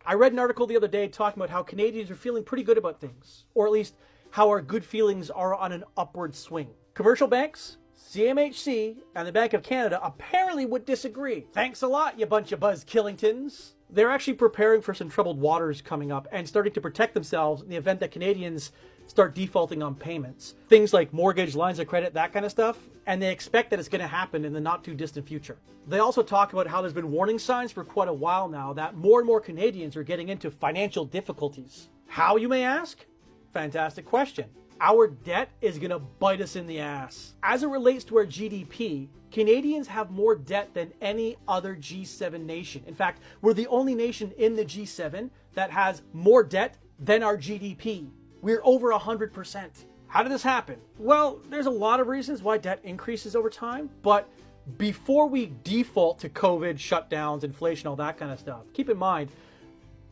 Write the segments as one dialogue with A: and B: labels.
A: I read an article the other day talking about how Canadians are feeling pretty good about things, or at least how our good feelings are on an upward swing. Commercial banks, CMHC, and the Bank of Canada apparently would disagree. Thanks a lot, you bunch of Buzz Killingtons. They're actually preparing for some troubled waters coming up and starting to protect themselves in the event that Canadians start defaulting on payments. Things like mortgage, lines of credit, that kind of stuff. And they expect that it's going to happen in the not too distant future. They also talk about how there's been warning signs for quite a while now that more and more Canadians are getting into financial difficulties. How, you may ask? Fantastic question. Our debt is going to bite us in the ass. As it relates to our GDP, Canadians have more debt than any other G7 nation. In fact, we're the only nation in the G7 that has more debt than our GDP. We're over 100%. How did this happen? Well, there's a lot of reasons why debt increases over time, but before we default to COVID, shutdowns, inflation, all that kind of stuff, keep in mind,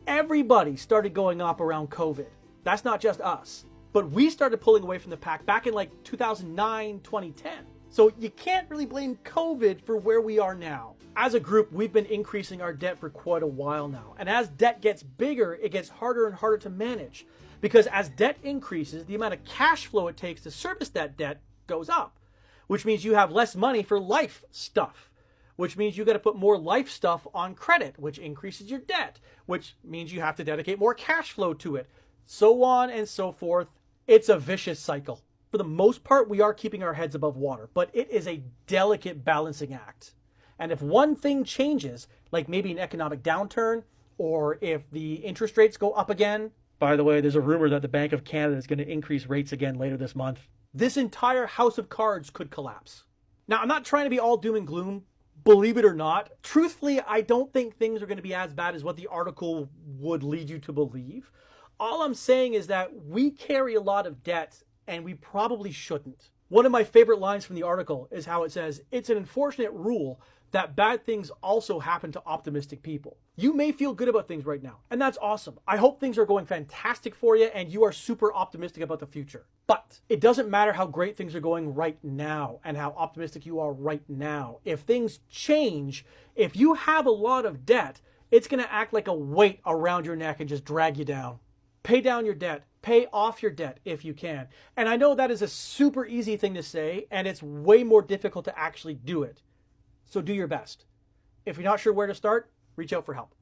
A: everybody started going up around COVID. That's not just us. But we started pulling away from the pack back in like 2009, 2010. So you can't really blame COVID for where we are now. As a group, we've been increasing our debt for quite a while now. And as debt gets bigger, it gets harder and harder to manage. Because as debt increases, the amount of cash flow it takes to service that debt goes up. Which means you have less money for life stuff. Which means you got to put more life stuff on credit, which increases your debt. Which means you have to dedicate more cash flow to it. So on and so forth. It's a vicious cycle. For the most part, we are keeping our heads above water, but it is a delicate balancing act. And if one thing changes, like maybe an economic downturn, or if the interest rates go up again, by the way, there's a rumor that the Bank of Canada is going to increase rates again later this month, this entire house of cards could collapse. Now, I'm not trying to be all doom and gloom, believe it or not. Truthfully, I don't think things are going to be as bad as what the article would lead you to believe. All I'm saying is that we carry a lot of debt and we probably shouldn't. One of my favorite lines from the article is how it says, it's an unfortunate rule that bad things also happen to optimistic people. You may feel good about things right now, and that's awesome. I hope things are going fantastic for you and you are super optimistic about the future. But it doesn't matter how great things are going right now and how optimistic you are right now. If things change, if you have a lot of debt, it's going to act like a weight around your neck and just drag you down. Pay down your debt. Pay off your debt if you can. And I know that is a super easy thing to say, and it's way more difficult to actually do it. So do your best. If you're not sure where to start, reach out for help.